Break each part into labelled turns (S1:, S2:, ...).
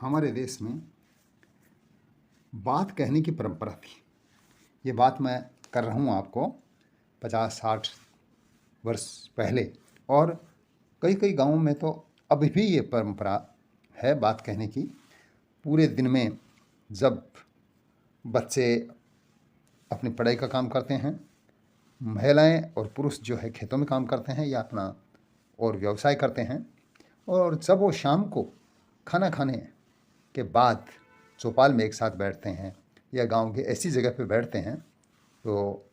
S1: हमारे देश में बात कहने की परंपरा थी। ये बात मैं कर रहा हूँ आपको 50-60 वर्ष पहले, और कई कई गांवों में तो अभी भी ये परंपरा है बात कहने की। पूरे दिन में जब बच्चे अपनी पढ़ाई का काम करते हैं, महिलाएं और पुरुष जो है खेतों में काम करते हैं या अपना और व्यवसाय करते हैं, और जब वो शाम को खाना खाने के बाद चौपाल में एक साथ बैठते हैं या गांव के ऐसी जगह पे बैठते हैं, तो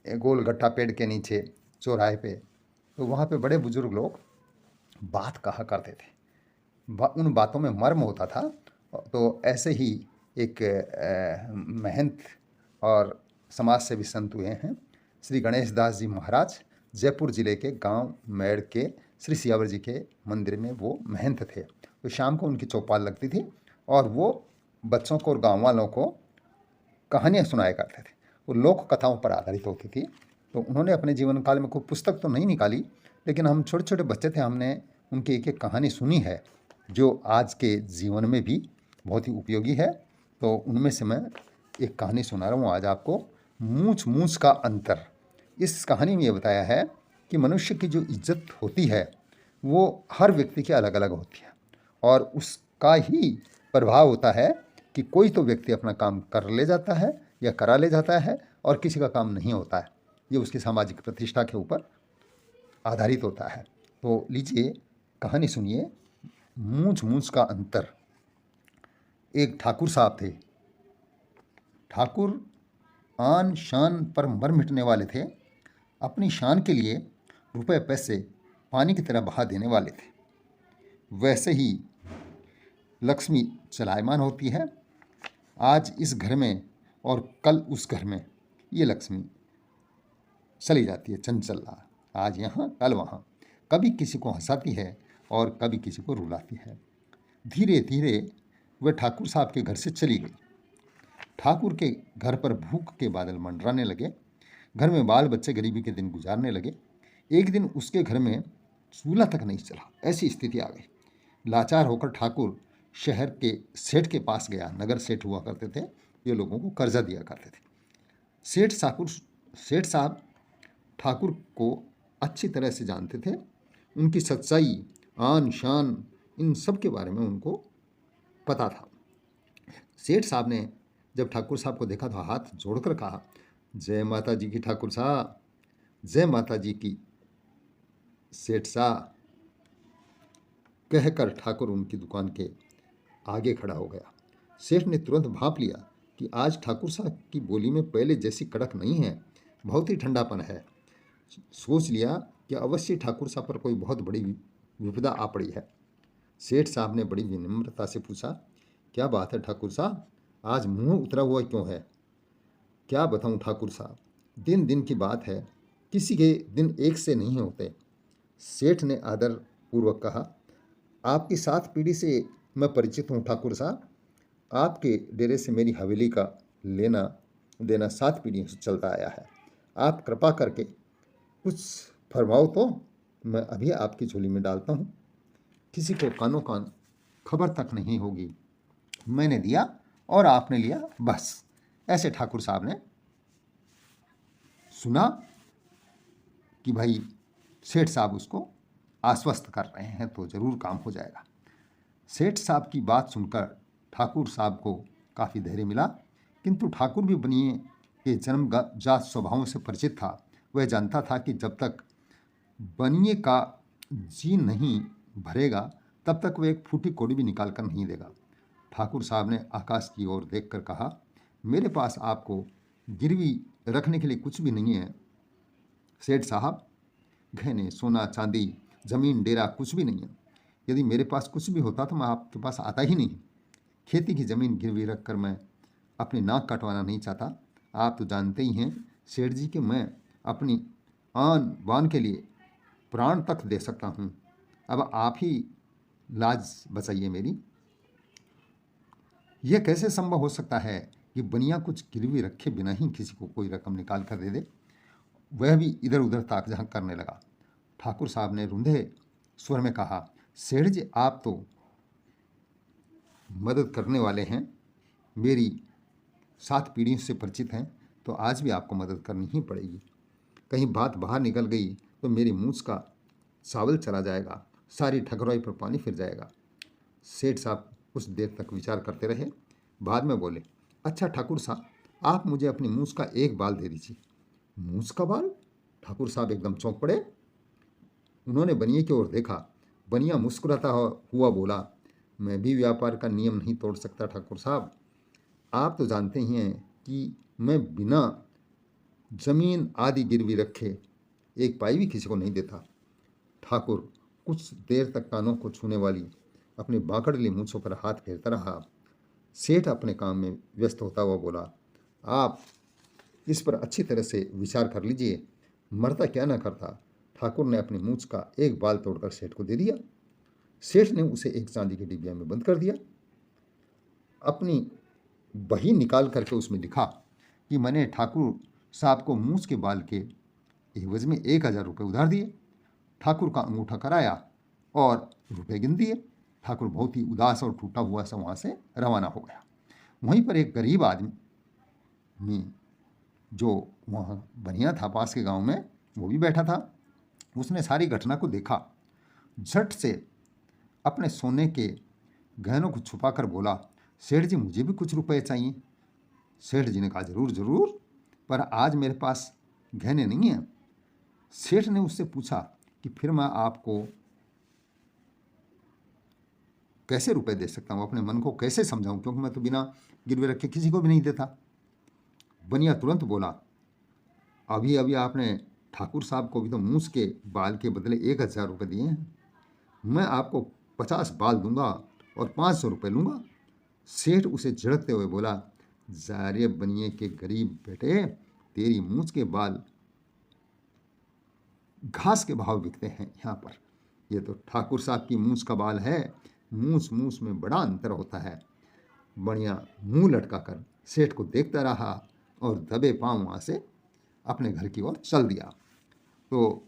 S1: गोल गट्टा पेड़ के नीचे चौराहे पे, तो वहाँ पे बड़े बुजुर्ग लोग बात कहा करते थे। उन बातों में मर्म होता था। तो ऐसे ही एक महंत और समाज सेवी संत हुए हैं श्री गणेश दास जी महाराज। जयपुर जिले के गांव मेड़ के श्री सियावर जी के मंदिर में वो महंत थे। तो शाम को उनकी चौपाल लगती थी और वो बच्चों को और गाँव वालों को कहानियाँ सुनाया करते थे। वो लोक कथाओं पर आधारित होती थी। तो उन्होंने अपने जीवन काल में कोई पुस्तक तो नहीं निकाली, लेकिन हम छोटे छोटे बच्चे थे, हमने उनकी एक एक कहानी सुनी है जो आज के जीवन में भी बहुत ही उपयोगी है। तो उनमें से मैं एक कहानी सुना रहा हूँ आज आपको, मूछ मूछ का अंतर। इस कहानी में ये बताया है कि मनुष्य की जो इज्जत होती है वो हर व्यक्ति की अलग अलग होती है, और उसका ही प्रभाव होता है कि कोई तो व्यक्ति अपना काम कर ले जाता है या करा ले जाता है और किसी का काम नहीं होता है। ये उसकी सामाजिक प्रतिष्ठा के ऊपर आधारित होता है। तो लीजिए कहानी सुनिए, मूछ मूछ का अंतर। एक ठाकुर साहब थे। ठाकुर आन शान पर मर मिटने वाले थे। अपनी शान के लिए रुपए पैसे पानी की तरह बहा देने वाले थे। वैसे ही लक्ष्मी चलायमान होती है। आज इस घर में और कल उस घर में ये लक्ष्मी चली जाती है, चंचला, आज यहाँ कल वहाँ। कभी किसी को हंसाती है और कभी किसी को रुलाती है। धीरे धीरे वह ठाकुर साहब के घर से चली गई। ठाकुर के घर पर भूख के बादल मंडराने लगे। घर में बाल बच्चे गरीबी के दिन गुजारने लगे। एक दिन उसके घर में चूल्हा तक नहीं चला, ऐसी स्थिति आ गई। लाचार होकर ठाकुर शहर के सेठ के पास गया। नगर सेठ हुआ करते थे, ये लोगों को कर्जा दिया करते थे। सेठ साहब ठाकुर को अच्छी तरह से जानते थे। उनकी सच्चाई, आन शान, इन सब के बारे में उनको पता था। सेठ साहब ने जब ठाकुर साहब को देखा तो हाथ जोड़कर कहा, जय माता जी की ठाकुर साहब, जय माता जी की सेठ साहब। कहकर ठाकुर उनकी दुकान के आगे खड़ा हो गया। सेठ ने तुरंत भांप लिया कि आज ठाकुर साहब की बोली में पहले जैसी कड़क नहीं है, बहुत ही ठंडापन है। सोच लिया कि अवश्य ठाकुर साहब पर कोई बहुत बड़ी विपदा आ पड़ी है। सेठ साहब ने बड़ी विनम्रता से पूछा, क्या बात है ठाकुर साहब, आज मुंह उतरा हुआ क्यों है? क्या बताऊं ठाकुर साहब, दिन दिन की बात है, किसी के दिन एक से नहीं होते। सेठ ने आदर पूर्वक कहा, आपकी 7 पीढ़ी से मैं परिचित हूँ ठाकुर साहब। आपके डेरे से मेरी हवेली का लेना देना 7 पीढ़ियों से चलता आया है। आप कृपा करके कुछ फरमाओ तो मैं अभी आपकी झोली में डालता हूँ। किसी को कानो कान खबर तक नहीं होगी। मैंने दिया और आपने लिया, बस। ऐसे ठाकुर साहब ने सुना कि भाई सेठ साहब उसको आश्वस्त कर रहे हैं तो ज़रूर काम हो जाएगा। सेठ साहब की बात सुनकर ठाकुर साहब को काफ़ी धैर्य मिला, किंतु ठाकुर भी बनिए के जन्मजात स्वभावों से परिचित था। वह जानता था कि जब तक बनिए का जी नहीं भरेगा तब तक वह एक फूटी कौड़ी भी निकाल कर नहीं देगा। ठाकुर साहब ने आकाश की ओर देखकर कहा, मेरे पास आपको गिरवी रखने के लिए कुछ भी नहीं है सेठ साहब। गहने, सोना, चांदी, जमीन, डेरा कुछ भी नहीं है। यदि मेरे पास कुछ भी होता तो मैं आपके पास आता ही नहीं। खेती की ज़मीन गिरवी रख कर मैं अपनी नाक कटवाना नहीं चाहता। आप तो जानते ही हैं सेठ जी कि मैं अपनी आन बान के लिए प्राण तक दे सकता हूँ। अब आप ही लाज बचाइए मेरी। यह कैसे संभव हो सकता है कि बनिया कुछ गिरवी रखे बिना ही किसी को कोई रकम निकाल कर दे दे? वह भी इधर उधर ताक झांक करने लगा। ठाकुर साहब ने रुंधे स्वर में कहा, सेठ जी आप तो मदद करने वाले हैं, मेरी 7 पीढ़ियों से परिचित हैं, तो आज भी आपको मदद करनी ही पड़ेगी। कहीं बात बाहर निकल गई तो मेरी मूछ का सावल चला जाएगा, सारी ठकुराई पर पानी फिर जाएगा। सेठ साहब कुछ देर तक विचार करते रहे, बाद में बोले, अच्छा ठाकुर साहब, आप मुझे अपनी मूछ का एक बाल दे दीजिए। मूछ का बाल? ठाकुर साहब एकदम चौंक पड़े। उन्होंने बनिए की ओर देखा। बनिया मुस्कुराता हुआ बोला, मैं भी व्यापार का नियम नहीं तोड़ सकता ठाकुर साहब। आप तो जानते ही हैं कि मैं बिना जमीन आदि गिरवी रखे एक पाई भी किसी को नहीं देता। ठाकुर कुछ देर तक कानों को छूने वाली अपनी बांकड़ली मूंछों पर हाथ फेरता रहा। सेठ अपने काम में व्यस्त होता हुआ बोला, आप इस पर अच्छी तरह से विचार कर लीजिए, मरता क्या न करता। ठाकुर ने अपनी मूंछ का एक बाल तोड़कर सेठ को दे दिया। सेठ ने उसे एक चांदी की डिबिया में बंद कर दिया। अपनी बही निकाल करके उसमें लिखा कि मैंने ठाकुर साहब को मूंछ के बाल के एवज में 1000 रुपये उधार दिए। ठाकुर का अंगूठा कराया और रुपए गिन दिए। ठाकुर बहुत ही उदास और टूटा हुआ सा वहाँ से रवाना हो गया। वहीं पर एक गरीब आदमी जो वहाँ बनिया था पास के गांव में, वो भी बैठा था। उसने सारी घटना को देखा। झट से अपने सोने के गहनों को छुपाकर बोला, सेठ जी मुझे भी कुछ रुपए चाहिए। सेठ जी ने कहा, जरूर जरूर, पर आज मेरे पास गहने नहीं हैं। सेठ ने उससे पूछा कि फिर मैं आपको कैसे रुपए दे सकता हूँ, अपने मन को कैसे समझाऊं, क्योंकि मैं तो बिना गिरवे रखे किसी को भी नहीं देता। बनिया तुरंत बोला, अभी अभी आपने ठाकुर साहब को भी तो मूछ के बाल के बदले 1000 रुपये दिए हैं। मैं आपको 50 बाल दूंगा और 500 रुपये लूँगा। सेठ उसे झिड़कते हुए बोला, जारे बनिए के गरीब बेटे, तेरी मूछ के बाल घास के भाव बिकते हैं यहाँ पर। ये तो ठाकुर साहब की मूछ का बाल है, मूछ मूछ में बड़ा अंतर होता है। बढ़िया मुंह लटका कर सेठ को देखता रहा और दबे पांव वहाँ से अपने घर की ओर चल दिया। तो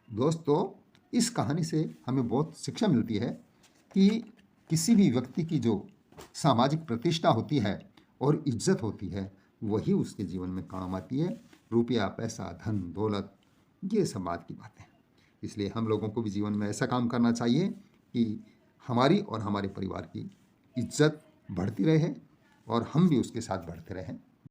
S1: दोस्तों, इस कहानी से हमें बहुत शिक्षा मिलती है कि किसी भी व्यक्ति की जो सामाजिक प्रतिष्ठा होती है और इज्जत होती है, वही उसके जीवन में काम आती है। रुपया, पैसा, धन, दौलत, ये सब बात की बातें हैं। इसलिए हम लोगों को भी जीवन में ऐसा काम करना चाहिए कि हमारी और हमारे परिवार की इज्जत बढ़ती रहे और हम भी उसके साथ बढ़ते रहें।